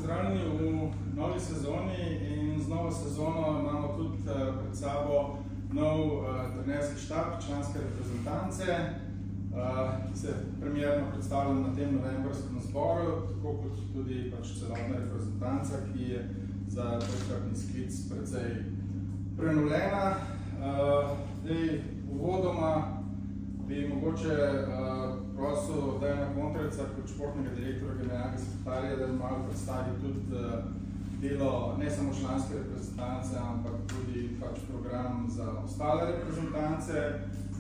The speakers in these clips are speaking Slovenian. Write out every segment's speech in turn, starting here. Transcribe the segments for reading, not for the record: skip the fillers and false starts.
pozdravljeni v novi sezoni in z novo sezono imamo tudi pred sabo nov trenerski štab članske reprezentance, ki se premierno predstavlja na tem novembrskem zboru, tako kot tudi celotna reprezentanca, ki je za tokratni sklic precej prenovljena. Uvodoma bi mogoče prosil Dejana Kontrevca kot športnega direktorja, generalnega sekretarja, da malo predstavi tudi delo ne samo članske reprezentance, ampak tudi program za ostale reprezentance.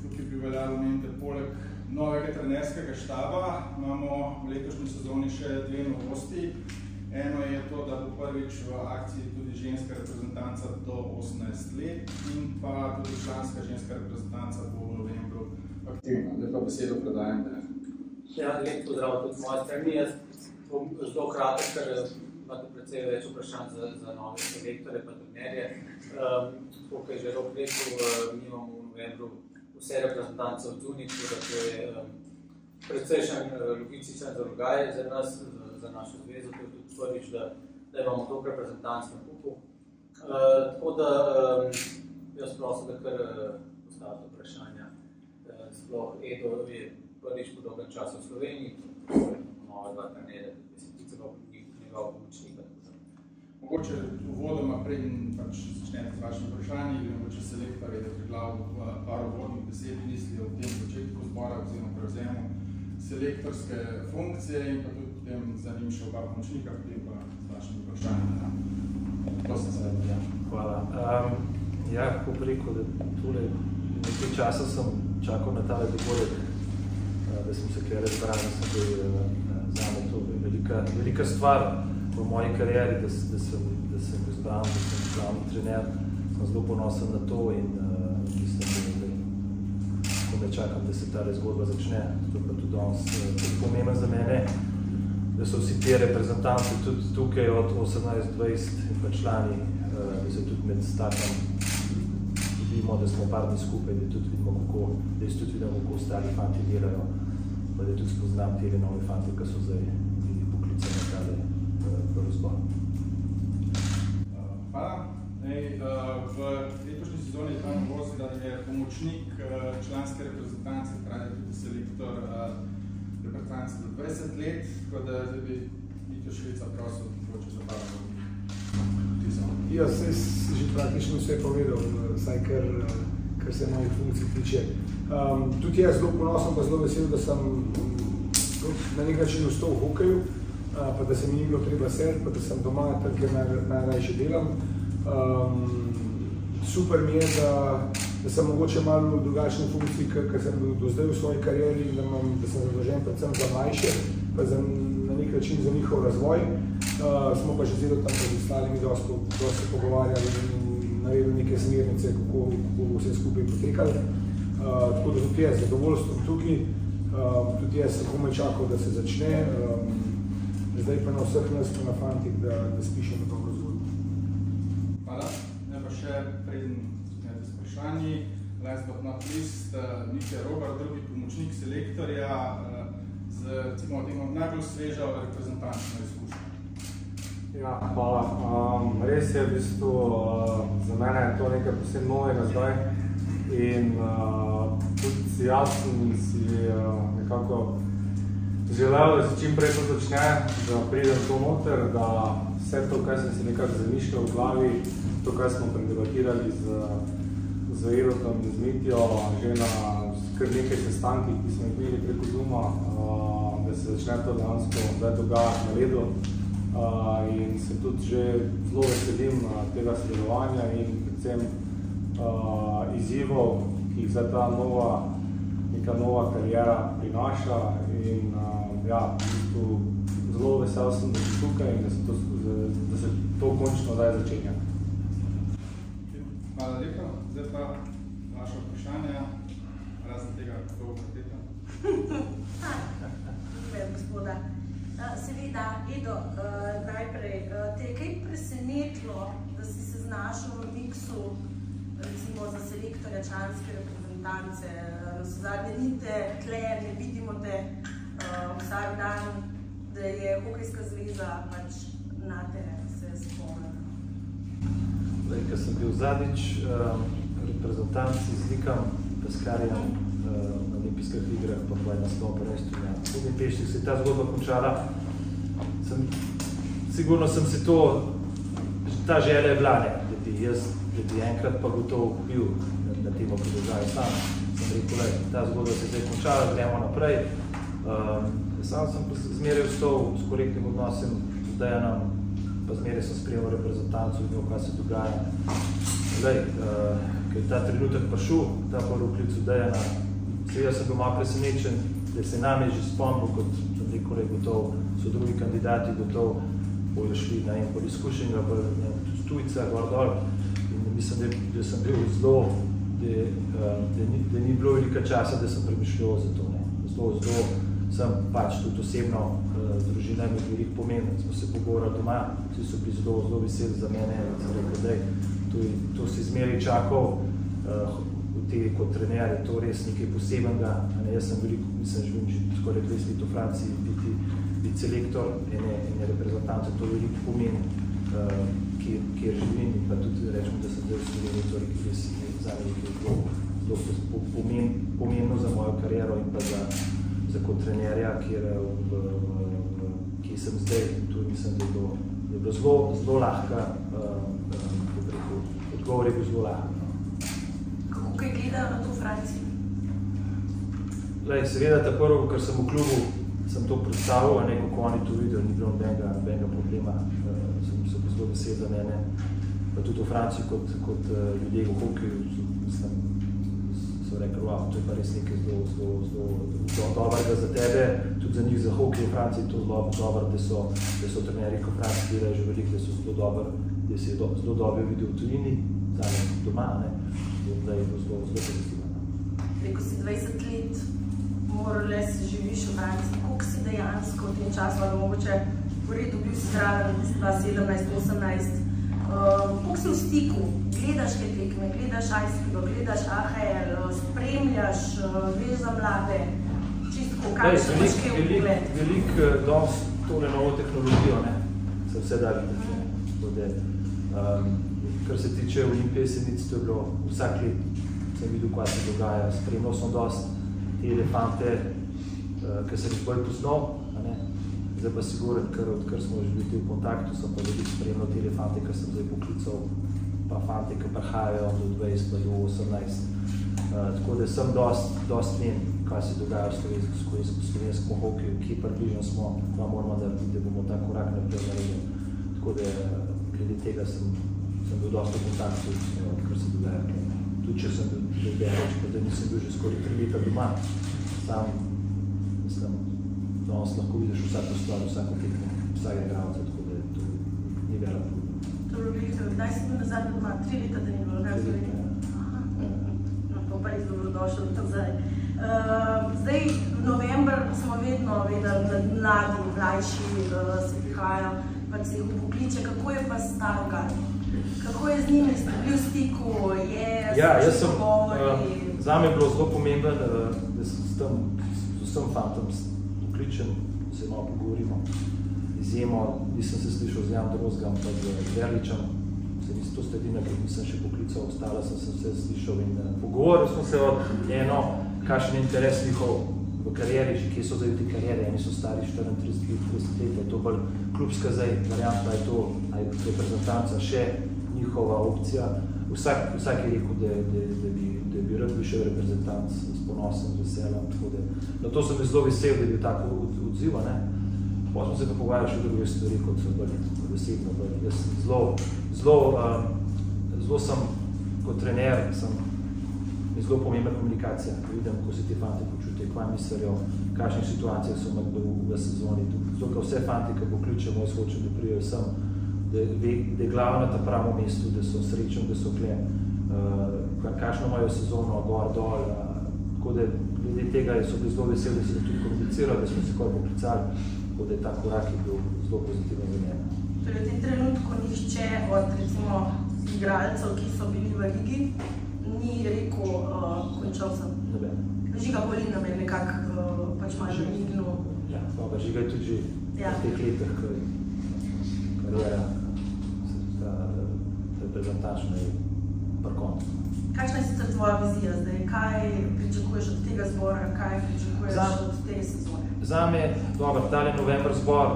Tukaj bi veljalo omeniti, poleg novega trenerskega štaba imamo v letošnji sezoni še dve novosti. Eno je to, da bo prvič v akciji tudi ženska reprezentanca do 18 let in pa tudi članska ženska reprezentanca bo v novembru aktivna. Zdaj pa besedo predajam Dejanu. Ja, lep pozdrav tudi z moje strani. Jaz bom zelo kratek, ker imate precej več vprašanj za nove selektore pa trenerje. Tako, kot je že Rok rekel, mi imamo v novembru vse reprezentance od zunaj, tako da to je precejšen logističen zalogaj za nas, za našo zvezo, to je tudi prvič, da imamo toliko reprezentanc na kupu. Tako da jaz prosim, da kar postavite vprašanja. Sploh Edo je prvič po dolgem času v Sloveniji, nove dva trenerja, celo njegov pomočnika. Mogoče uvodoma, preden začnete z vašimi vprašanji, bi mogoče selektor je preglavil par uvodnih besed misli o tem začetku zbora oziroma prevzemu selektorske funkcije in pa tudi potem za njim še oba pomočnika, potem pa z vašimi vprašanji. Prosim se, ja. Hvala. Ja, kako bi rekel, da tole nekaj časa sem čakal na tale dogodek, da sem se kaj razbral, da zame to velika stvar v moji karieri, da sem izbran, da sem glavni trener. Sem zelo ponosen na to in mislim, da ne čakam, da se ta zgodba začne. To je pa tudi danes pomembno za mene, da so vsi te reprezentanti tudi tukaj od 18-20 in pa člani, da se tudi med stakom vidimo, da smo par dni skupaj, da tudi vidimo, kako ostali fanti delajo, pa da tudi spoznam te nove fanti, ki so zdaj poklicani na tale prvi zbor. Hvala. V letošnji sezoni je ta novost, da je pomočnik članske reprezentance, pravi tudi selektor reprezentance do 20 let, tako da zdaj bi Mitja Švica prosil, mogoče za par vtisov. Jaz sem že praktično vse povedal, vsaj kar se mojih funkcij tiče. Tudi jaz zelo ponosen pa zelo vesel, da sem na nek način ostal v hokeju, pa da se mi ni bilo treba seriti, pa da sem doma tam, kjer najrajše delam. Super mi je, da sem mogoče malo v drugačni funkciji, ker sem bil do zdaj v svoji karieri in da sem zadolžen predvsem za mlajše, pa na nek način za njihov razvoj. Smo pa že zelo tam pred ostalimi dosti pogovarjali in naredili neke smernice, kako bo vse skupaj potekalo. Tako da tudi jaz zadovoljstvom tukaj, tudi jaz sem komaj čakal, da se začne. Zdaj pa na vseh nas, pa na fantih, da spišemo dobro zgodbo. Hvala. Ne pa še preden začnete s vprašanji. Last but not least, Mitja Robar, drugi pomočnik selektorja z najbolj svežo reprezentančno izkušnjo. Ja, hvala. Res je, v bistvu, za mene je to nekaj posebno novega zdaj in tudi jaz sem si nekako želel, da se čim prej to začne, da pridem to noter, da vse to, kaj sem si nekako zamišljal v glavi, to, kaj smo predebatirali z Edotom in z Mitjo, že na kar nekaj sestankih, ki smo jih imeli preko Zooma, da se začne to dejansko zdaj dogajati na ledu. In se tudi že zelo veselim tega sodelovanja in predvsem izzivov, ki jih zdaj ta neka nova karijera prinaša. In ja, zelo vesel sem, da sem tukaj in da se to končno zdaj začenja. Hvala lepa. Zdaj pa vaše vprašanja, razen tega, kako vrtete. Gospoda. Seveda, Edo, najprej, te je kaj presenetilo, da si se znašel v miksu, recimo za selektorja članske reprezentance, zadnje nite, tle, ne vidimo te vsak dan, da je Hokejska zveza nate se spomnim? Ko sem bil zadnjič reprezentant z Likom Peskarjem na olimpijskih igrah, pa po enostavno prvenstvu na Budimpešti, se je ta zgodba končala. Sigurno sem si to, ta želja je bila, da bi enkrat pa gotovo bil na tem položaju sam. Sem rekel, ta zgodba se je zdaj končala, gremo naprej. Sam sem zmeraj vstal s korektnim odnosom z Dejanom, pa zmeraj sem sprejel reprezentancu in kaj se dogaja. Ko je ta trenutek prišel, ta prvi vklic od Dejana, seveda sem bil malo presenečen, da se nam je že spomnil, kot sem rekel, gotov, so drugi kandidati gotov, bojo šli na en bolj izkušenega, bolj tujca, gor dol. In mislim, da sem bil zelo, da ni bilo velika časa, da sem premišljal za to. Zelo sem pač tudi osebno z družina imel veliko pomen, smo se pogovorili doma, vsi so bili zelo veseli za mene, sem rekel, da to si zmeraj čakal v tej kot trener, je to res nekaj posebenega. Jaz sem živel že skoraj 20 let v Franciji, biti selektor ene reprezentance, to veliko pomen, kjer živim in pa tudi rečemo, da sem zdaj v Sloveniji, torej, ki je zame zelo pomembno za mojo kariero in pa za kot trenerja, ki sem zdaj, tu mislim, da je bilo zelo lahka, odgovor je bil zelo lahko. Kako kaj gledajo na to v Franciji? Seveda, ta prvo, ker sem v klubu, sem to predstavil, kako oni to vidijo, ni bilo nobenega problema, sem bil zelo vesel za mene, pa tudi v Franciji kot ljudje v hokeju, so rekli, to je pa res nekaj zelo dobrega za tebe, tudi za njih za hokej v Franciji je to zelo dobro, da so trenerji v Franciji delali že veliko, da so zelo dobro, da se je zelo dobro videl v tujini, zame doma, in da je bilo zelo pozitivno. Rekel si 20 let, morale si živiš v Franciji, koliko si dejansko v tem času, ali mogoče v redu bil si zraven 2017-2018, koliko si v stiku, gledaš kaj tekme, gledaš Ajskido, gledaš AHL, spremljaš, veš za mlade, čistko, kakšno imaš kaj v pogled? Veliko, dosti tole novo tehnologijo, se vse da videti. Kar se tiče Olimpije Jesenic, to je bilo vsak let, sem videl, kaj se dogaja, spremljal sem dosti te elefante, ki sem jih bolj poznal, zdaj pa siguren, odkar smo že bili v kontaktu, sem pa veliko spremljal te elefante, ki sem zdaj poklical, pa fante, ki prihajajo do 20 pa do 18. Tako da sem dosti vem, kaj se dogaja v slovenskem hokeju, kje približno smo, pa moramo narediti, da bomo ta korak naprej naredili. Tako da glede tega sem bil dosti v kontaktu, kar se dogaja. Tudi če sem bil več, pa da nisem bil že skoraj 3 leta doma, sam mislim, danes lahko vidiš vsako stvar, vsako tekmo, vsakega igralca, tako da to ni velik problem. To je bilo, kdaj si bil nazaj doma? 3 leta, da ni bilo nazaj? 3 leta, ja. No, to pa res dobrodošel nazaj. Zdaj, november smo vedno vedeli, mlajši se prihajajo, pa se jih pokliče, kako je pa s Starogardo? Kako je z njimi, ste bili v stiku, so pogovori? Zame je bilo zelo pomembno, da sem z vsem fantom pokličen, se malo pogovorimo. Izjemo, nisem se slišal z Jan Drozgam, pa z Verličem, to ste edina, ki nisem še poklical, ostala sem se vse slišal in pogovorili smo se od kakšen interes njihov v karieri, že kje so zdaj v te karieri, eni so stari 34 let, je to bolj klubska zdaj varianta, je to reprezentanca še njihova opcija. Vsak je rekel, da bi rad bil še reprezentant s ponosom, z veseljem, tako da na to sem zelo vesel, da je bil tako odziv, pa smo se pa pogovarjali še druge stvari, kot so bolj vesebno. Jaz sem zelo sem kot trener, zelo pomembna komunikacija, ko vidim, ko se te fante počutijo, kaj mislijo, v kakšnih situacijah so v sezoni. Zato, ko vse fante, ki pokličemo, jaz hočem, da prijajo sem, da je glava na ta pravo mestu, da so srečni, da so kle, kakšno imajo sezono, gor, dol. Tako da glede tega so bili zelo veseli, da se je tudi komunicirali, da smo se kaj poklicali, tako da je ta korak je bil zelo pozitiven za mene. Torej, v tem trenutku nihče od, recimo, igralcev, ki so bili v ligi, ni rekel, končal sem. Žiga Golina me nekako pač malo namignil. Ja, pa Žiga je tudi že v teh letih, ko karijera reprezentančna je pri koncu. Kakšna je sicer tvoja vizija zdaj? Kaj pričakuješ od tega zbora? Kaj pričakuješ od te sezone? Zame, dobro, tale november zbor,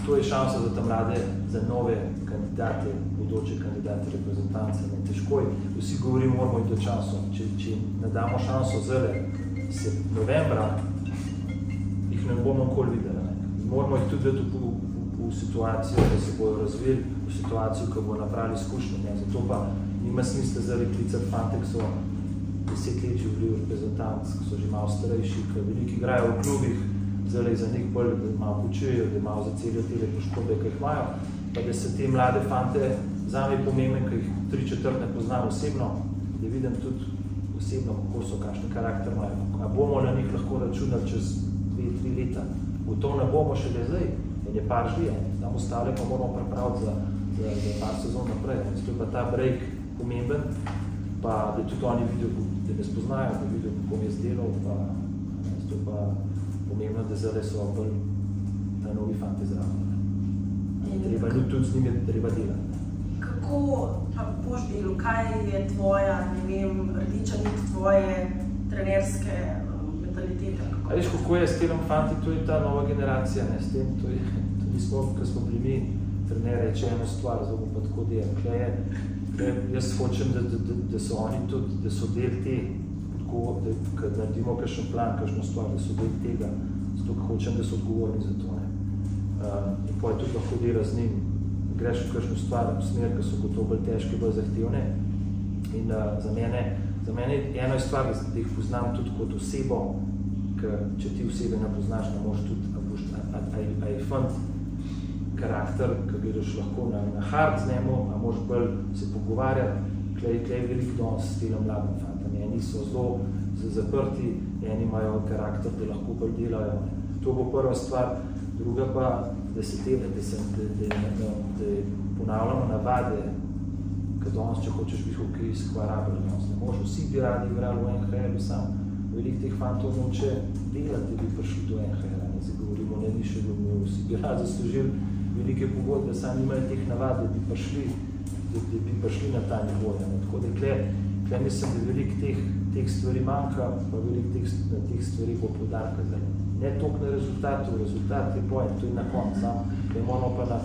to je šansa za te mlade, za nove kandidate, bodoče kandidate reprezentance. Težko je, vsi govorimo, moramo iti do času. Če ne damo šanso zele, se novembra, jih ne bomo nikoli videli. Moramo jih tudi videti v situacijo, da se bojo razvili, v situacijo, ko bojo napravili izkušnje. Zato pa nima smisla zdaj klicati fante, ki so 10 let že bili reprezentanci, ki so že malo starejši, ki veliki igrajo v klubih, zdaj za njih bolj, da malo počujejo, da malo zacelijo tele poškodbe, ki jih imajo, pa da se te mlade fante, zame je pomemben, ki jih 3/4 ne poznam osebno, da vidim tudi osebno, kako so, kakšen karakter imajo. A bomo na njih lahko računali čez 2-3 leta. V to ne bomo šele zdaj, in je par žli, tam ostale pa moramo pripraviti za par sezon naprej. Zato je pa ta break pomemben, pa da tudi oni vidijo, da me spoznajo, da vidijo, kako mi je zdelal, pa zato je pa pomembno, da zdaj so bolj ta novi fanti zraven. Treba tudi z njimi treba delati. Kako pa boš delal? Kaj je tvoja, ne vem, rdeča nit tvoje trenerske mentalitete? A veš, kako je s tem fanti, to je ta nova generacija, ne, s tem, to nismo, ko smo bili mi trener, reče eno stvar, zdaj bomo pa tako delati. Jaz hočem, da so oni tudi, da so del te, da naredimo kakšen plan, kakšno stvar, da so del tega, zato hočem, da so odgovorni za to. In pa je tudi lahko dela z njim, greš v kakšno stvar v smer, ki so gotovo bolj težke, bolj zahtevne. In za mene eno je stvar, da jih poznam tudi kot osebo, ker če ti osebe ne poznaš, ne moš tudi, a je fant karakter, ki gledaš lahko na hard z njemu, a moš bolj se pogovarjati, klej veliko danes s telo mladim fantam. Eni so zelo zaprti, eni imajo karakter, da lahko bolj delajo. To bo prva stvar. Druga pa, da ponavljamo navade, ker danes, če hočeš biti hokejist, kva rabili danes. Ne možeš, vsi bi radi igrali v NHL-u sam. Veliko teh fantov noče delati, da bi prišli do NHL-a. Zdaj govorimo, ne ni še dobro, vsi bi radi zaslužili velike pogodbe, sami imajo teh navad, da bi prišli na ta nivo. Tako da tle mislim, da veliko teh stvari manjka, pa veliko teh stvari bo poudarka zdaj. Ne toliko na rezultatu, rezultat je point, to je na konc, da moramo pa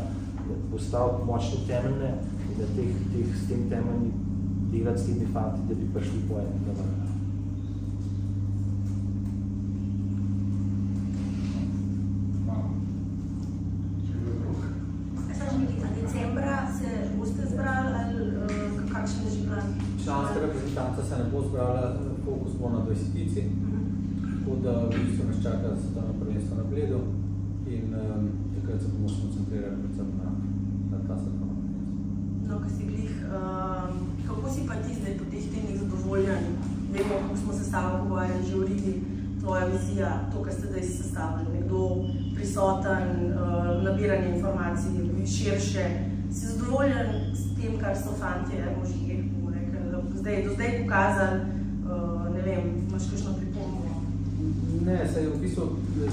postaviti močne temeljne in na s tem temeljni delati s temi fanti, da bi prišli point na vrh. Decembra se boste zbrali ali kakšen je že plan? Članska reprezentanca se ne bo zbrala, fokus bo na 20-tici. Tako da v bistvu nas čaka svetovno prvenstvo na Bledu in takrat se bomo skoncentrirali predvsem na ta svetovno prvenstvo. No, ko si glih, kako si pa ti zdaj po teh temih zadovoljen? Vemo, kako smo se s tabo pogovarjali že v Rigi, tvoja vizija, to, kar ste zdaj sestavili, nekdo prisoten, nabiranje informacij, širše. Si zadovoljen s tem, kar so fantje, možje, bomo rekli, do zdaj pokazali, ne vem, imaš kakšno pripombo? Ne, saj v bistvu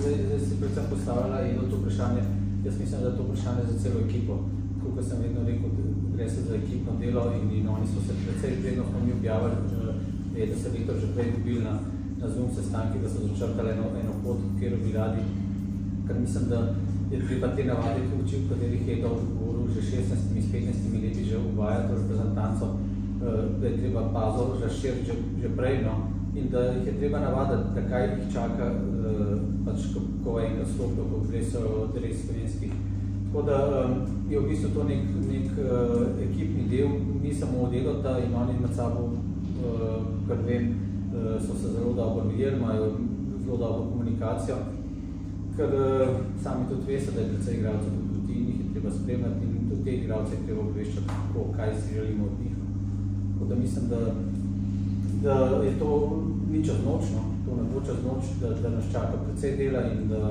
zdaj si predvsem postavljala eno to vprašanje. Jaz mislim, da je to vprašanje za celo ekipo. Tako kot sem vedno rekel, gre se za ekipno delo in oni so se precej prednostno mi objavili, da se Viktor že prej dobili na Zoom sestanki, da so začrtali eno pot, kjer bi radi, ker mislim, da je treba te navade učil, v katerih je govoril že 16-15 leti že uvajati v reprezentanco, da je treba pazo razširiti že prej, no, in da jih je treba navaditi, da kaj jih čaka, pač ko enkrat stopijo, ko gre so res slovenskih. Tako da je v bistvu to nek ekipni del, mi samo delata in oni med sabo, kar vem, so se zelo dobro videli, imajo zelo dobro komunikacijo, ker sami tudi veste, da je precej igralcev tudi in jih je treba spremljati in tudi te igralce je treba obveščati, kaj si želimo od njih. Tako da mislim, da je to ni čez noč, no? To ne bo čez noč, da nas čaka precej dela in da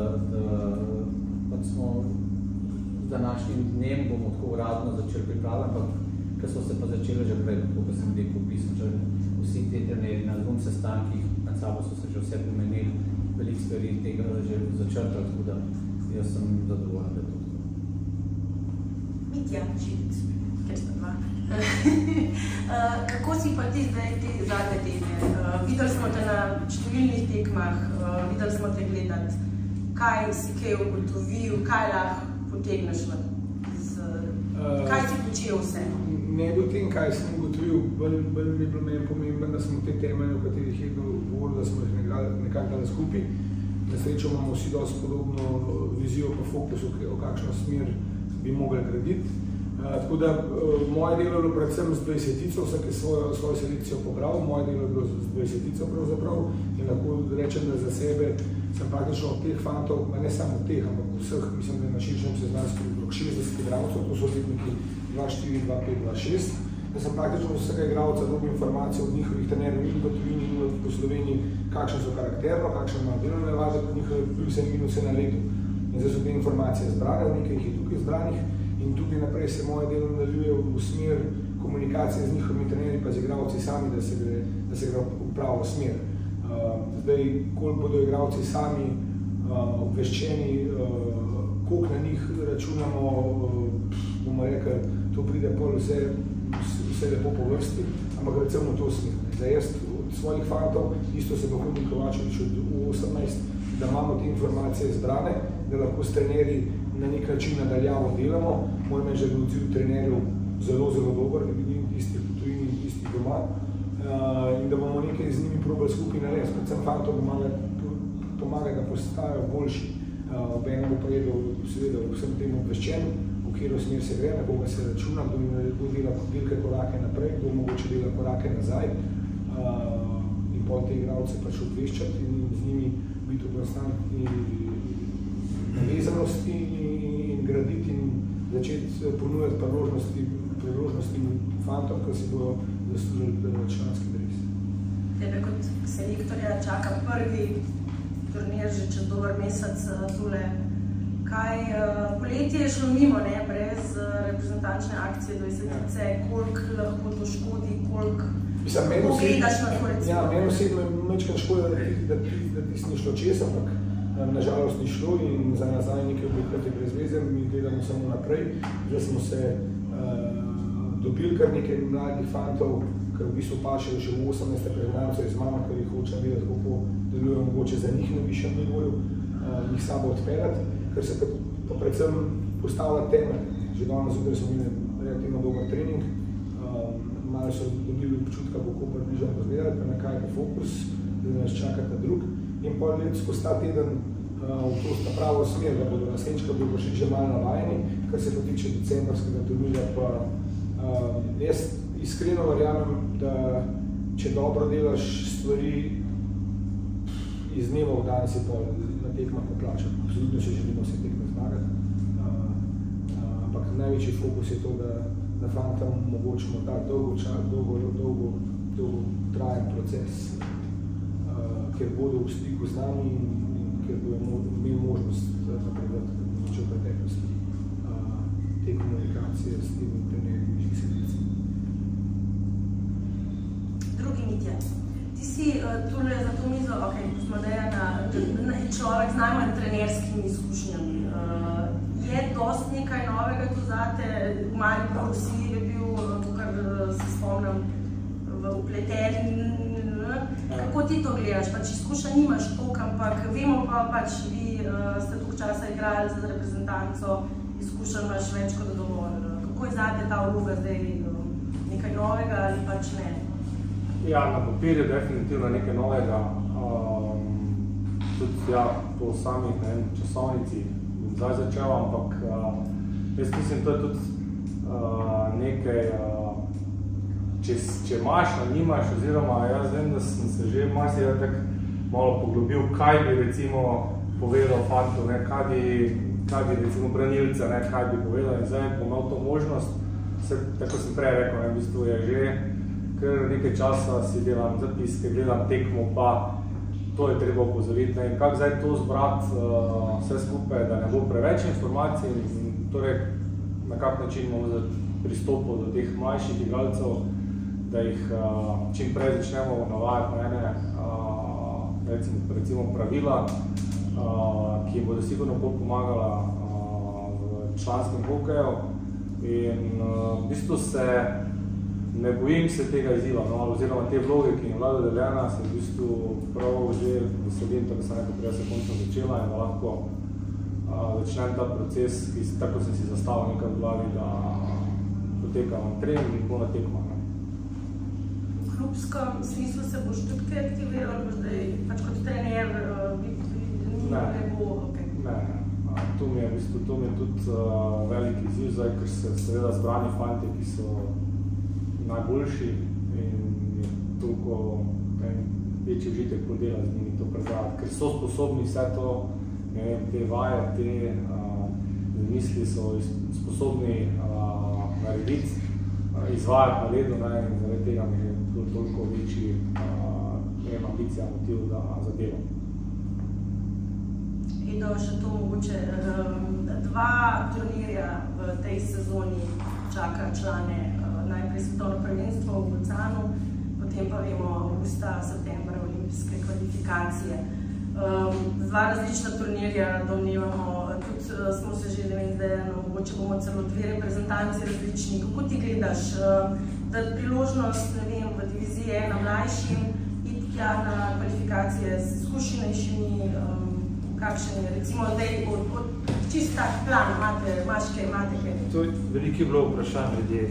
smo z današnjim dnem bomo tako uradno začeli pripravljati, ampak ker so se pa začeli že prej, tako kot sem rekel, v bistvu, že vsi te trenerji na Zoom sestankih, med sabo so se že vse pomenili, veliko stvari tega že začrtali, tako da jaz sem zadovoljen, da je to tako. Mitja Živic, ker sta dva. Kako si pa ti zdaj te zadnje tedne? Videli smo te na številnih tekmah, videli smo te gledati. Kaj si kaj ugotovil, kaj lahko potegneš ven? Kaj si počel vse? Ne bi o tem, kaj sem ugotovil, bolj bi bilo meni pomembno, da smo te temelje, o katerih je govoril, da smo jih nekako dali skupaj. Na srečo imamo vsi dosti podobno vizijo pa fokus, o kakšno smer bi mogli graditi. Tako da moje delo je bilo predvsem z 20-tico, vsak je svojo selekcijo pobral, moje delo je bilo z 20-tico pravzaprav in lahko rečem, da za sebe sem praktično od teh fantov, ne samo od teh, ampak vseh, mislim, da je na širšem seznanstvu okrog 60 igralcev, to so letniki 2-4, 2-5, 2-6. Da sem praktično od vsega igralca dobil informacije od njihovih trenerjev in v tujini in v Sloveniji, kakšne so karakterno, kakšne imajo delovne navade, njihove pluse in minuse na letu. In zdaj so te informacije zbrane, nekaj jih je tukaj zbranih in tukaj naprej se moje delo nadaljuje v smer komunikacije z njihovimi trenerji pa z igralci sami, da se gre v pravo smer. Zdaj, koliko bodo igralci sami obveščeni, koliko na njih računamo, bomo rekli, to pride pol vse lepo po vrsti, ampak recimo v to smer. Zdaj jaz od svojih fantov, isto se bo Hudnik Kovačevič od 18, da imamo te informacije zbrane, da lahko s trenerji na nek način nadaljavo delamo. Moj menedžer je odziv trenerjev zelo dober, istih v tujini in istih doma. In da bomo nekaj z njimi probali skupaj narediti. Predvsem fantom pomaga, da postajajo boljši. Ob enem bo povedal, seveda, vsem tem obveščen, v katero smer se gre, na koga se računa, kdo dela velike korake naprej, kdo mogoče dela korake nazaj. In pol te igralce pač obveščati in z njimi biti v konstantni navezanosti in graditi in začeti ponujati priložnosti fantom, ki si bodo zaslužili članski dres. Tebe kot selektorja čaka prvi turnir že čez dober mesec tule. Poletje je šlo mimo, brez reprezentančne akcije 20-tice, koliko lahko to škodi, koliko pogledaš na to recimo? Ja, meni osebno je mečkaj škoda, da ti ni šlo čez, ampak nažalost ni šlo in za nazaj nekaj oblikati brez veze, mi gledamo samo naprej. Zdaj smo se dobili kar nekaj mladih fantov, ker v bistvu pašejo še v 18. pregnancev iz mama, ker jih hočem videti, kako delujejo mogoče za njih na višjem nivoju, jih sabo odpeljati, ker se pa predvsem postavlja temelj. Že danes zjutraj smo imeli relativno dober trening, malo so dobili občutka, kako približno razgledati, pa na kaj je fokus, da nas čakata drug. In pol let skozi ta teden v to pravo smer, da bodo naslednjička bodo še že malo navajeni, kar se pa tiče decembrskega turnirja, pa jaz iskreno verjamem, da če dobro delaš stvari iz dneva v dan si pol na tekmah poplačati. Absolutno še želimo se tekme zmagati, ampak največji fokus je to, da fantom omogočimo ta dolgo trajen proces, ker bodo v stiku z nami in ker bodo imeli možnost napredovati v preteklosti te komunikacije s temi trenerji višjih selekcij. Drugi Mitja, ti si tule za to mizo, smo človek z najmanj trenerskimi izkušnjami. Je dosti nekaj novega tu zate, v Mariboru si je bil, kar se spomnim, vpleten. Kako ti to gledaš? Pač izkušnja nimaš toliko, ampak vemo pa pač vi ste toliko časa igrali za reprezentanco, izkušnja imaš več kot dovolj. Kako je zate ta vloga zdaj nekaj novega ali pač ne? Ja, na papirju definitivno nekaj novega. Tudi po sami časovnici bom zdaj začel, ampak jaz mislim, to je tudi nekaj, če imaš ali nimaš, oziroma jaz vem, da sem se že tako malo poglobil, kaj bi recimo povedal fantu, kaj bi recimo branilca, kaj bi povedal in zdaj bom imel to možnost, tako sem prej rekel, v bistvu je že kar nekaj časa si delam zapiske, gledam tekmo, pa to je treba upozoriti in kako zdaj to zbrati vse skupaj, da ne bo preveč informacij in torej na kak način bomo pristopili do teh mlajših igralcev, da jih čim prej začnemo navajati na ene recimo pravila, ki jim bodo sigurno bolj pomagala v članskem hokeju, In v bistvu ne bojim se tega izziva, oziroma te vloge, ki je vlada deljena, se v bistvu prav že veselim, tako sem nekaj prej se končno začela in da lahko začnem ta proces, ki tako sem si zastavil nekaj v glavi, da poteka na trening in bo na tekma. V klubskem smislu se boš tudi kaj aktiviral, boš zdaj pač kot trener Ne. To mi je tudi velik izziv zdaj, ker se seveda zbrani fanti, ki so najboljši in je toliko večji užitek podela z njimi to predstavljati, ker so sposobni vse to, ne vem, te vaje, te misli so sposobni narediti, izvajati na ledu, in zaradi tega mi je toliko večji ambicija, motiv za delo. Edo, še to mogoče, 2 turnirja v tej sezoni čaka člane, najprej svetovno prvenstvo v Bolcanu, potem pa vemo avgusta, septembra olimpijske kvalifikacije. 2 različna turnirja domnevamo, tudi smo se že mogoče bomo celo 2 reprezentanci različni. Kako ti gledaš, da priložnost, ne vem, v diviziji 1 mlajšim iti tja na kvalifikacije z izkušenejšimi, kakšen je, recimo zdaj, čist tak plan, imaš kaj? To je veliko bilo vprašanj ljudje,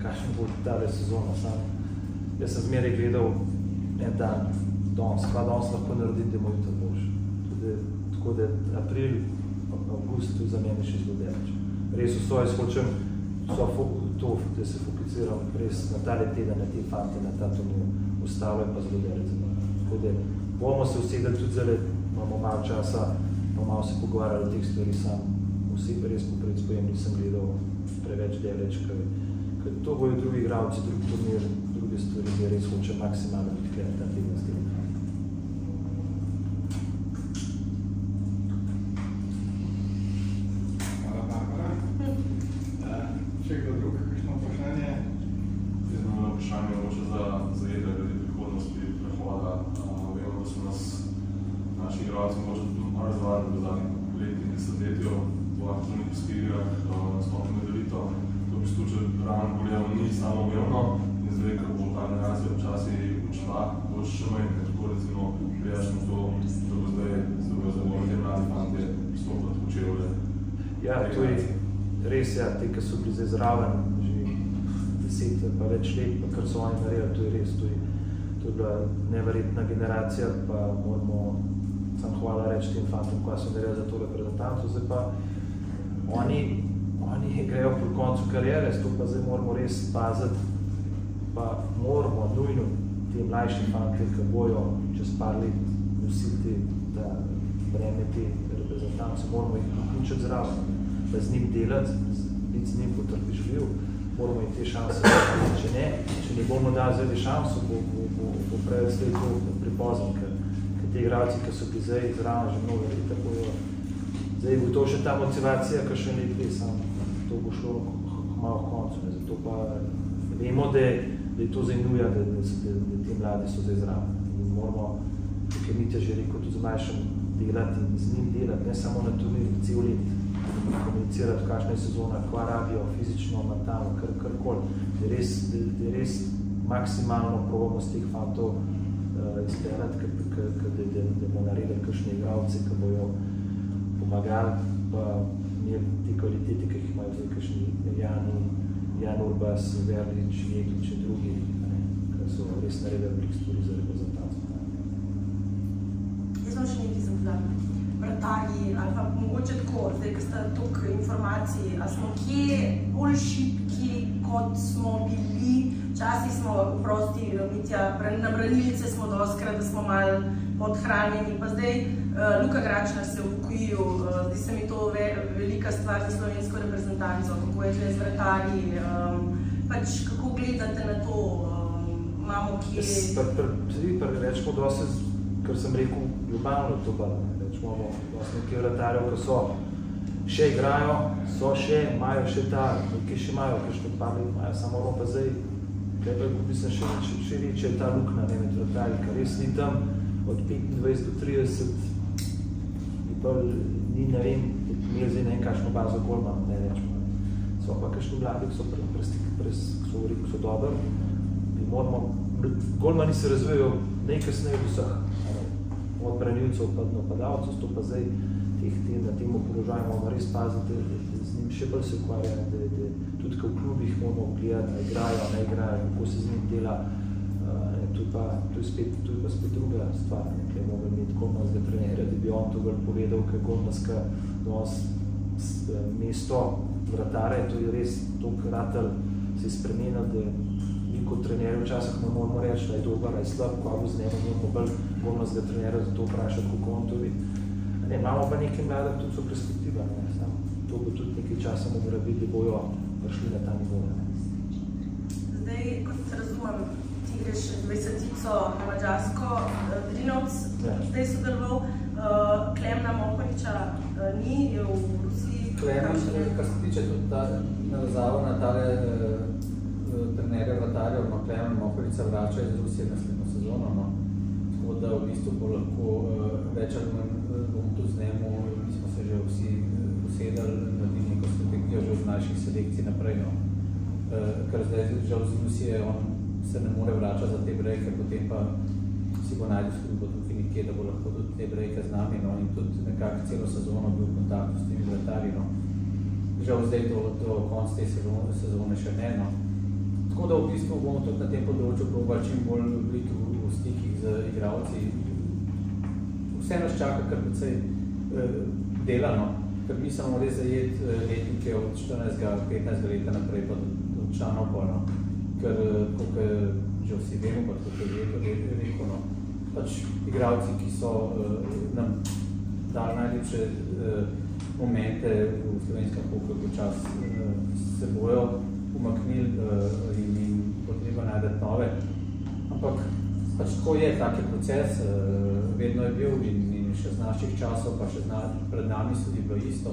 kakšen bo tale sezona sam. Jaz sem zmeraj gledal en dan, danes lahko naredim, da moj jutro boljši. Tako da april, avgust, to za mene še zelo delač. Res vso hočem to, da se fokusiram res na tale teden, na te fante, na ta turnir, ostalo je pa zelo delač za mene. Tako da bomo se usedali tudi zelo, imamo malo časa, malo se pogovarjali o teh stvari sam. Vsi res popred spojem nisem gledal preveč delač, ker to bojo drugi igralci, drugi turnir, druge stvari, da res hočem maksimalno odkljati ta teden s tem. Hvala, Barbara. Še kdo drug, kakšno vprašanje? Jaz imam vprašanje mogoče za Edra glede prihodnosti prehoda. Vemo, da so nas naši igralci mogoče tudi malo razvajali v zadnjih letih in desetletju v olimpijskih igrah nastopno medalito. To v bistvu, če ravno govorimo, ni samoumevno in zdaj, ko bo ta generacija včasih učila, bo še manj, tako recimo prijašnjo to, da bo zdaj zagovorili te mladi fantje stopati v čevlje. Ja, to je res, ja, te, ki so bili zdaj zraven že 10 pa več let, pa kar so oni naredili, to je res, to je bila neverjetna generacija, pa moramo sam hvala reči tem fantom, kaj so naredili za to reprezentanco. Zdaj pa oni grejo po koncu karijere, to pa zdaj moramo res paziti, pa moramo nujno te mlajši fanti, ki bojo čez par let nositi ta breme te reprezentance, moramo jih vključiti zraven, da z njim delati, biti z njim potrpežljiv, moramo jih te šanse, če ne bomo dali zdaj šanso, bo prej zdaj to prepozno, ker te igralci, ki so bili zdaj zraven že mnogo leta, bojo zdaj bo to še ta motivacija, ki še ne gre, to bo šlo malo v koncu, zato pa vemo, da je to zdaj nuja, da ti mladi so zdaj zraven. In moramo, ker Mitja že rekel, tudi z mlajšim delati in z njim delati, ne samo na turnir, cel let, komunicirati, kakšna je sezona, kva rabijo, fizično, mentalno, karkoli, da je res maksimalno probamo z teh fantov izpeljati, da bomo naredili kakšne igralce, ki bojo pomagali, pa imeli te kvalitete, ki jih imajo zdaj kakšni Jan Urbas, Verlič, Jeglič in drugi, ki so res naredili veliko stvari za reprezentanco. Jaz sem še nekaj zapozorila. Vratarji, ali pa mogoče tako, zdaj, ko sta toliko informacij, a smo kje bolj šibki, kot smo bili? Včasih smo prosti, Mitja, na branilce smo doskrat, da smo malo podhranjeni, pa zdaj Luka Gračnar se upokojil, zdi se mi to velika stvar za slovensko reprezentanco, kako je zdaj z vratarji, pač kako gledate na to, imamo kje... Rečemo dosti, kar sem rekel, globalno to pa, rečemo dosti nekaj vratarjev, ki so še igrajo, imajo še ta, ki še imajo, kakšne pameti imajo, samo pa zdaj, mislim, še reče ta lukna, ne med vratarji, ker res ni tam od 25 do 30, ni, ne vem, imeli zdaj ne vem kakšno bazo golman, ne rečemo. so pa kakšni mladi, ki so dobri, in moramo, golmani se razvijajo najkasneje od vseh, od branilcev pa do napadalcev, to pa zdaj na tem položaju moramo res paziti, da z njim še bolj se ukvarjajo, da tudi v klubih moramo gledati, da igrajo, ne igrajo, kako se z njim dela. To je pa spet druga stvar, ki je mogel imeti golmanskega trenerja, da bi on to bolj povedal, kaj golmanska mesto vratarja, to je res toliko ratelj se je spremenil, da mi kot trenerji včasih ne moramo reči, da je dober, da je slab, ko bo z njim imamo bolj golmanskega trenerja, da to vprašati, kako on to vidi. Imamo pa nekaj mladih tudi so perspektiva, to bo tudi nekaj časa mora biti, da bojo prišli na ta nivo. Zdaj, kot razumem, ti greš 20-tico na Mađarsko, Drinovc, zdaj sodeloval, Klemna Mohoriča ni, je v Rusiji. Klemen, kar se tiče tudi ta navezava na tale trenerja vratarjev, Klemen Mohoriča vrača iz Rusije naslednjo sezono, tako da v bistvu bo lahko več ali manj bom tu z njemu, mi smo se že vsi usedali, naredili neko strategijo že od naših selekcij naprej, ker zdaj žal z Rusije on se ne more vračati za te brejke, potem pa si bo najdel službo tukaj nekje, da bo lahko tudi te brejke z nami, in tudi nekako celo sezono bil v kontaktu s temi vratarji, žal zdaj do konca te sezone še ne, Tako da v bistvu bomo tudi na tem področju probali čim bolj biti v stikih z igralci. Vse nas čaka kar precej delano, ker mi samo res zajeti letnike od 14-15 leta naprej pa do članov polno. Ker, kot že vsi vemo, pa kot je rekel, pač igralci, ki so nam dali najlepše momente v slovenskem hokeju čas, se bojo umaknili in potreba najdeti nove. Ampak pač tako je, tak je proces, vedno je bil in še z naših časov, pa še pred nami so bilo isto.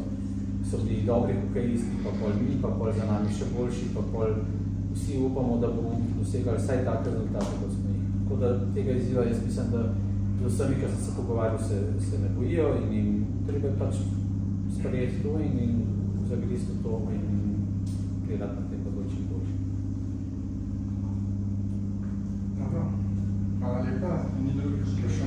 So bili dobri hokejisti, pa pol mi, pa pol za nami še boljši, pa pol vsi upamo, da bomo dosegali vsaj take rezultate, kot smo jih. Tako da tega izziva jaz mislim, da z vsemi, ki sem se pogovarjal, se ne bojijo in treba je pač sprejeti to in zagristi to in gledati na tem področju boljši. Dobro, hvala lepa. Ni drugih vprašanj.